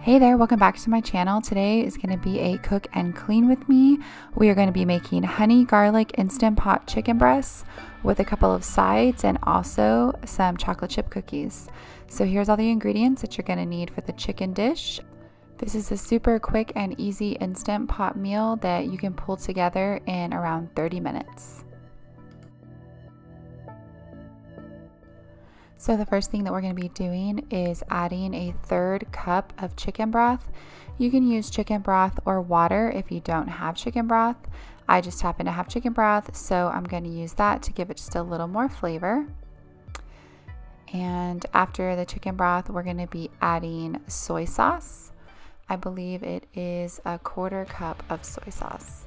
Hey there, welcome back to my channel. Today is going to be a cook and clean with me. We are going to be making honey garlic instant pot chicken breasts with a couple of sides and also some chocolate chip cookies. So here's all the ingredients that you're going to need for the chicken dish. This is a super quick and easy instant pot meal that you can pull together in around 30 minutes. So the first thing that we're going to be doing is adding a 1/3 cup of chicken broth. You can use chicken broth or water if you don't have chicken broth. I just happen to have chicken broth, so I'm going to use that to give it just a little more flavor. And after the chicken broth, we're going to be adding soy sauce. I believe it is a 1/4 cup of soy sauce.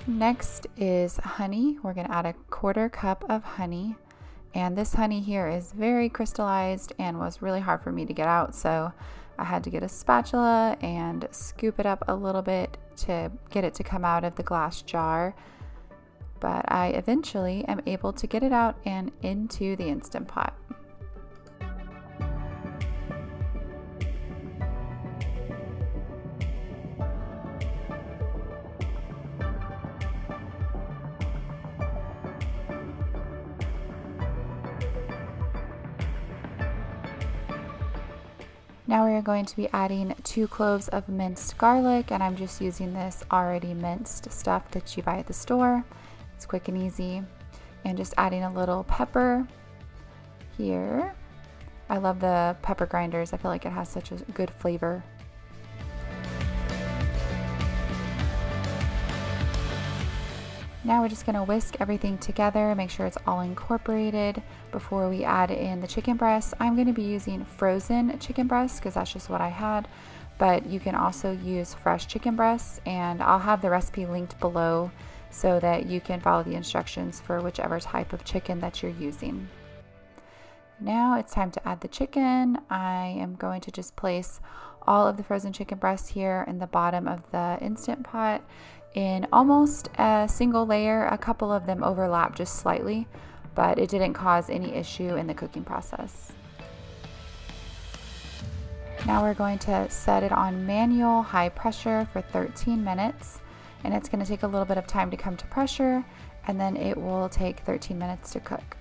Next is honey. We're going to add a 1/4 cup of honey, and this honey here is very crystallized and was really hard for me to get out, so I had to get a spatula and scoop it up a little bit to get it to come out of the glass jar, but I eventually am able to get it out and into the Instant Pot. Now we are going to be adding 2 cloves of minced garlic, and I'm just using this already minced stuff that you buy at the store. It's quick and easy. And just adding a little pepper here. I love the pepper grinders. I feel like it has such a good flavor. Now we're just going to whisk everything together, make sure it's all incorporated before we add in the chicken breasts. I'm going to be using frozen chicken breasts because that's just what I had, but you can also use fresh chicken breasts, and I'll have the recipe linked below so that you can follow the instructions for whichever type of chicken that you're using. Now it's time to add the chicken. I am going to just place all of the frozen chicken breasts here in the bottom of the Instant Pot in almost a single layer. A couple of them overlap just slightly, but it didn't cause any issue in the cooking process. Now we're going to set it on manual high pressure for 13 minutes, and it's going to take a little bit of time to come to pressure, and then it will take 13 minutes to cook.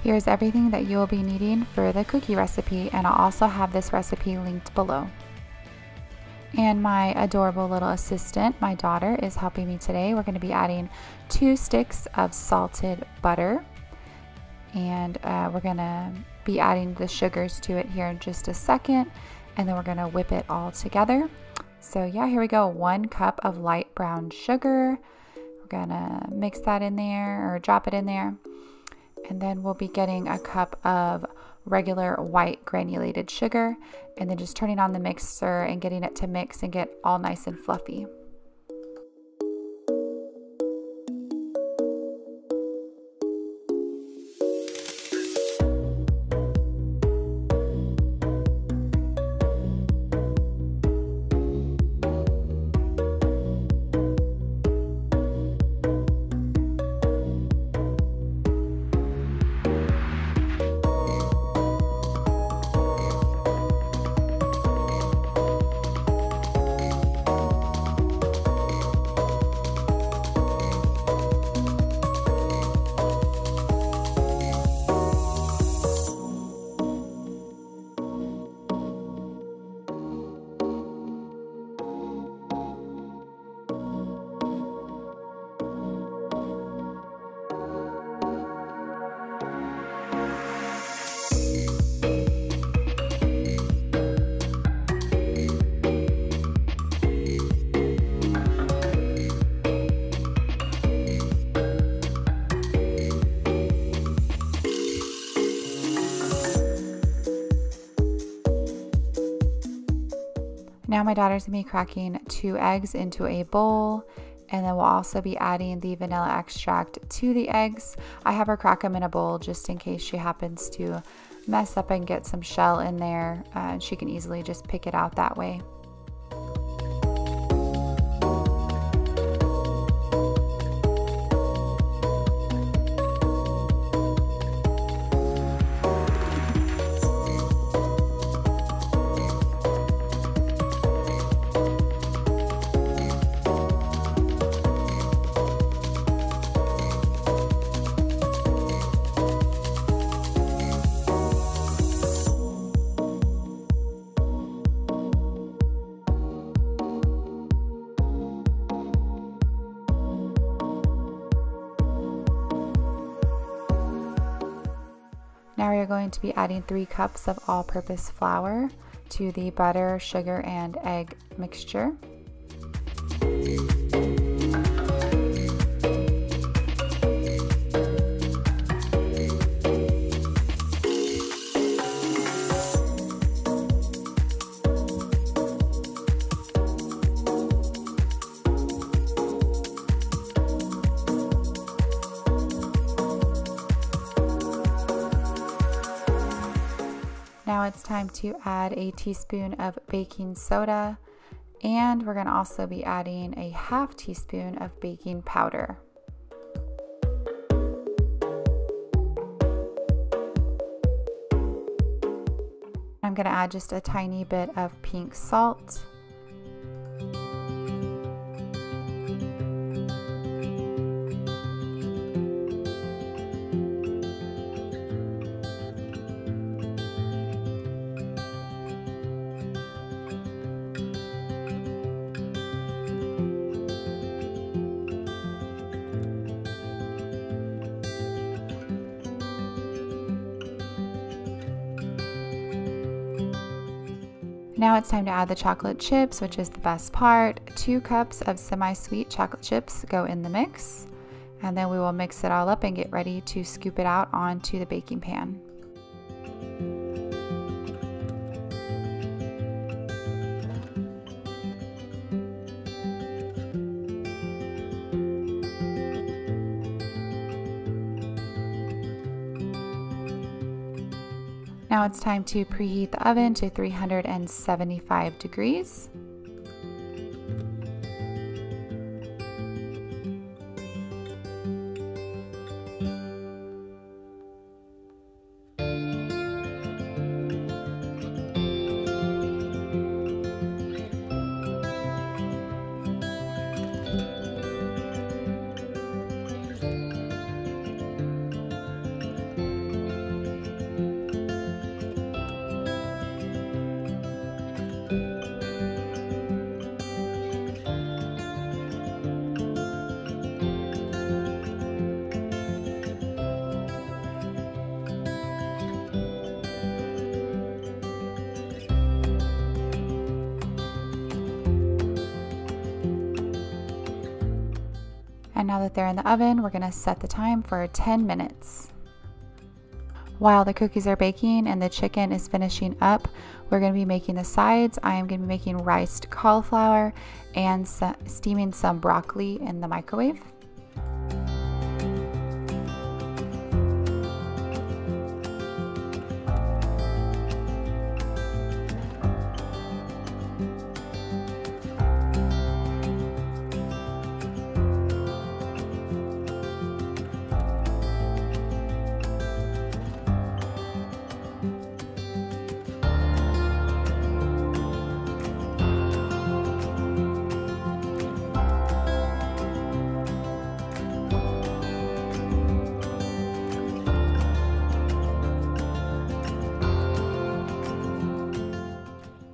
Here's everything that you will be needing for the cookie recipe, and I'll also have this recipe linked below. And my adorable little assistant, my daughter, is helping me today. We're going to be adding 2 sticks of salted butter, and we're going to be adding the sugars to it here in just a second, and then we're going to whip it all together. So yeah, here we go. 1 cup of light brown sugar. We're going to mix that in there, or drop it in there. And then we'll be getting a cup of regular white granulated sugar, and then just turning on the mixer and getting it to mix and get all nice and fluffy. Now my daughter's gonna be cracking 2 eggs into a bowl, And then we'll also be adding the vanilla extract to the eggs. I have her crack them in a bowl just in case she happens to mess up and get some shell in there. She can easily just pick it out that way. Now we're going to be adding 3 cups of all-purpose flour to the butter, sugar, and egg mixture. Now it's time to add a teaspoon of baking soda, and we're going to also be adding a ½ teaspoon of baking powder. I'm going to add just a tiny bit of pink salt. Now it's time to add the chocolate chips, which is the best part. 2 cups of semi-sweet chocolate chips go in the mix, and then we will mix it all up and get ready to scoop it out onto the baking pan. Now it's time to preheat the oven to 375 degrees. And now that they're in the oven, we're gonna set the time for 10 minutes. While the cookies are baking and the chicken is finishing up, we're gonna be making the sides. I am gonna be making riced cauliflower and steaming some broccoli in the microwave.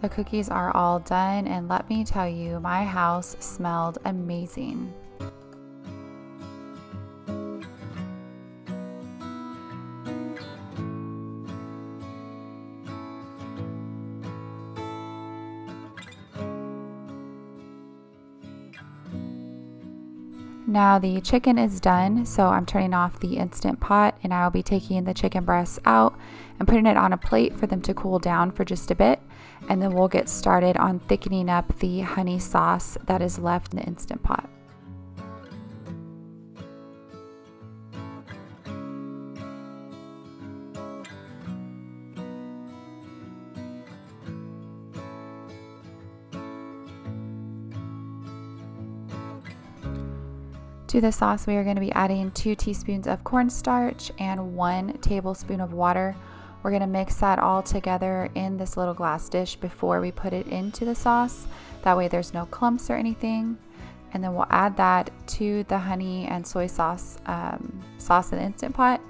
The cookies are all done, and let me tell you, my house smelled amazing. Now the chicken is done, so I'm turning off the Instant Pot, and I'll be taking the chicken breasts out and putting it on a plate for them to cool down for just a bit, and then we'll get started on thickening up the honey sauce that is left in the Instant Pot. To the sauce, we are going to be adding 2 teaspoons of cornstarch and 1 tablespoon of water. We're going to mix that all together in this little glass dish before we put it into the sauce. That way there's no clumps or anything. And then we'll add that to the honey and soy sauce in the Instant Pot.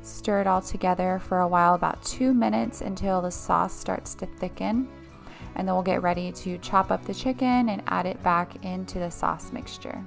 Stir it all together for a while, about 2 minutes, until the sauce starts to thicken. And then we'll get ready to chop up the chicken and add it back into the sauce mixture.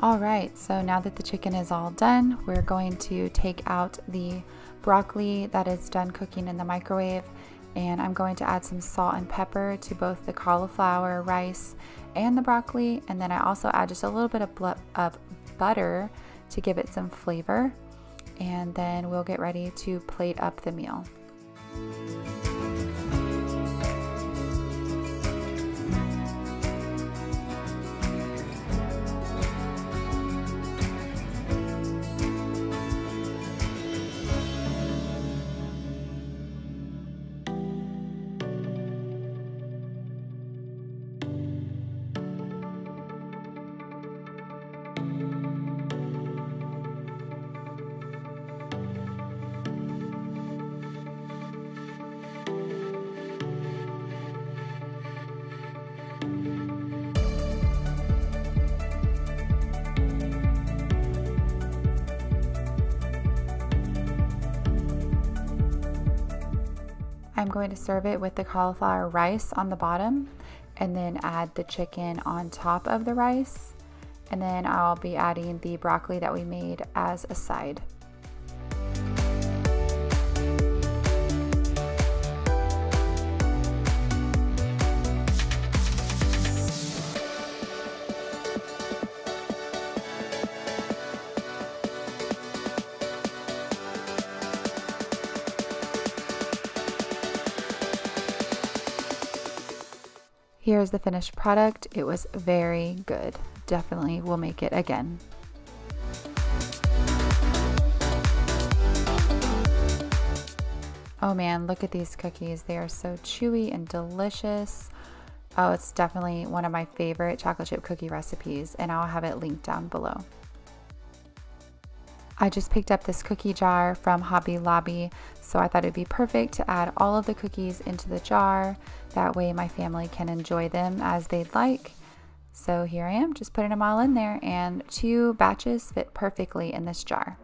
Alright, so now that the chicken is all done, we're going to take out the broccoli that is done cooking in the microwave, and I'm going to add some salt and pepper to both the cauliflower, rice, and the broccoli, and then I also add just a little bit of butter to give it some flavor, and then we'll get ready to plate up the meal. I'm going to serve it with the cauliflower rice on the bottom, and then add the chicken on top of the rice, and then I'll be adding the broccoli that we made as a side. Here's the finished product. It was very good. Definitely will make it again. Oh man, look at these cookies. They are so chewy and delicious. Oh, it's definitely one of my favorite chocolate chip cookie recipes, and I'll have it linked down below. I just picked up this cookie jar from Hobby Lobby, so I thought it'd be perfect to add all of the cookies into the jar. That way my family can enjoy them as they'd like. So here I am, just putting them all in there, and 2 batches fit perfectly in this jar.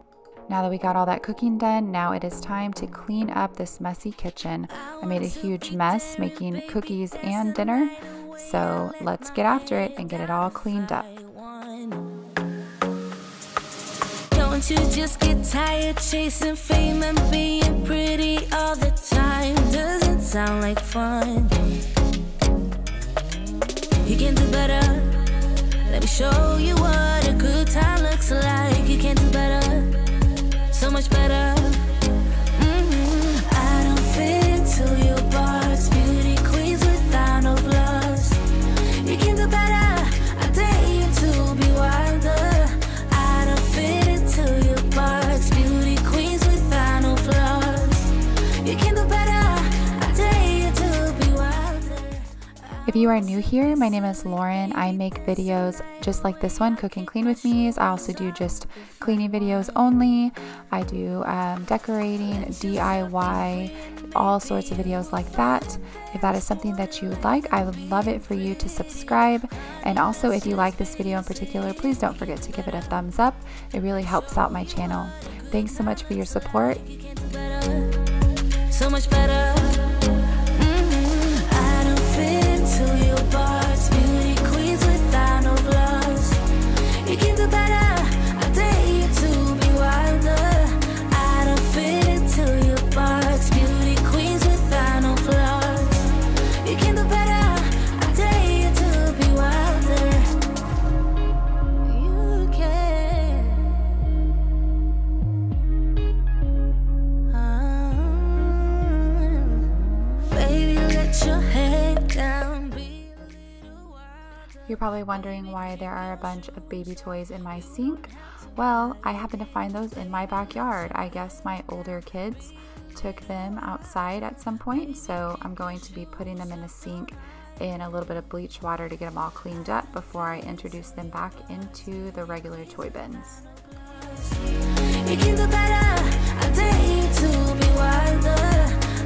Now that we got all that cooking done, now it is time to clean up this messy kitchen. I made a huge mess making cookies and dinner, so let's get after it and get it all cleaned up. Don't you just get tired chasing fame and being pretty all the time? Doesn't sound like fun. You can do better. Let me show you what a good time looks like. You can do better, so much better. I don't fit into your box. Beauty queens without no flaws. You can do better. I dare you to be wilder. I don't fit into your box. Beauty queens without no flaws. You can do better. I dare you to be wilder. If you are new here, my name is Lauren. I make videos just like this one, Cook and Clean with Me's. I also do just cleaning videos only. I do decorating, DIY, all sorts of videos like that. If that is something that you would like, I would love it for you to subscribe. And also, if you like this video in particular, please don't forget to give it a thumbs up. It really helps out my channel. Thanks so much for your support. So much better. I don't fit into your box. Beauty queens without no flaws. You can do better. I dare you to be wilder. I don't fit into your box. Beauty queens without no flaws. You can do better. I dare you to be wilder. You can. Baby, let your head down. Be a little wilder. You're probably wondering why there are a bunch of baby toys in my sink. Well, I happen to find those in my backyard. I guess my older kids took them outside at some point, so I'm going to be putting them in the sink in a little bit of bleach water to get them all cleaned up before I introduce them back into the regular toy bins. You can do better. I dare you to be wilder.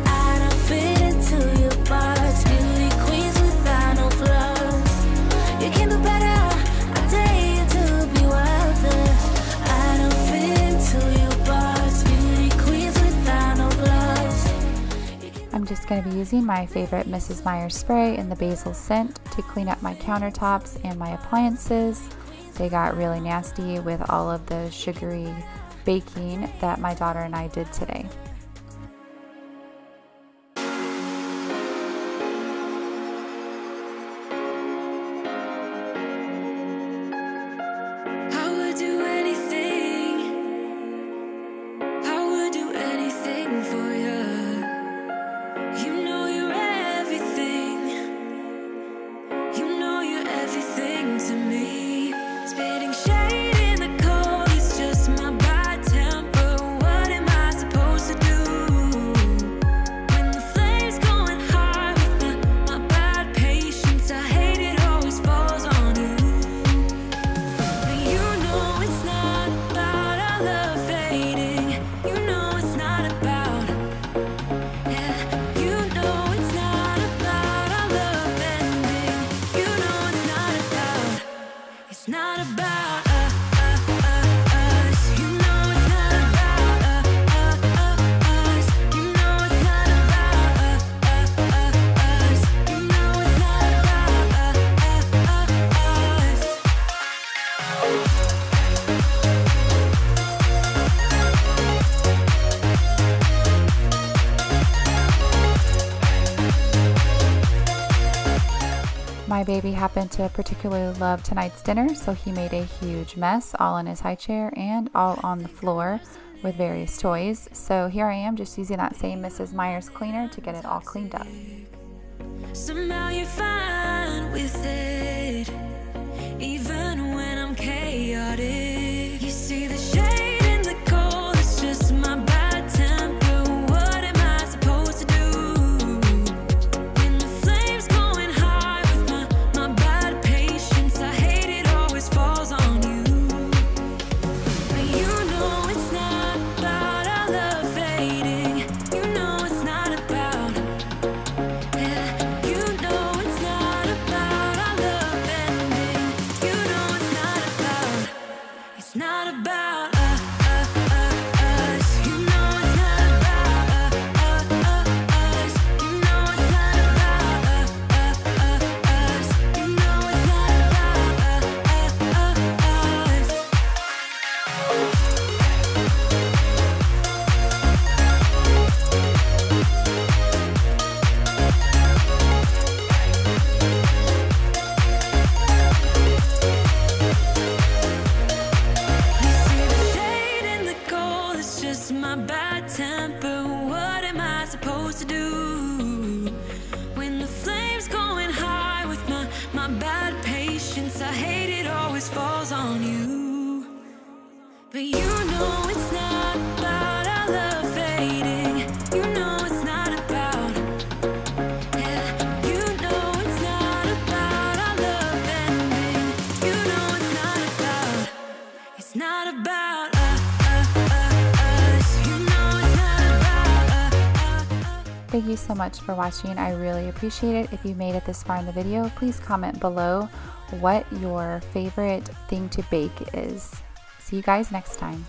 I don't fit into your box. Beauty queens without no flaws. You can do better. I dare you to be wilder. I don't fit into your box. Beauty queens without no flaws. I'm just going to be using my favorite Mrs. Meyer's spray in the basil scent to clean up my countertops and my appliances. They got really nasty with all of the sugary baking that my daughter and I did today. I would do anything. I would do anything for you. You know you're everything. You know you're everything to me. Spitting shade in the cold is just my bad temper. What am I supposed to do? When the flame's going high with my bad patience, I hate it always falls on you. But you know it's not about our love fading. You know it's not about, yeah. You know it's not about our love ending. You know it's not about, it's not about us. You know it's not about us. You know it's not about us. You know it's not about us. My baby happened to particularly love tonight's dinner, so he made a huge mess all in his high chair and all on the floor with various toys. So here I am just using that same Mrs. Meyer's cleaner to get it all cleaned up. Somehow you're fine with it, even when I'm chaotic. You see the shade in the cold, it's just my bad temper. What am I supposed to do? When the flame's going high with my bad patience, I hate it always falls on you. But you know it's not about our love fading. You know it's not about, yeah. You know patience, I hate it always falls on you. But you know it's not about our love fading. You know it's not about, yeah. You know it's not about our love ending. You know it's not about, it's not about us. You know it's not about Thank you so much for watching. I really appreciate it. If you made it this far in the video, please comment below what your favorite thing to bake is. See you guys next time.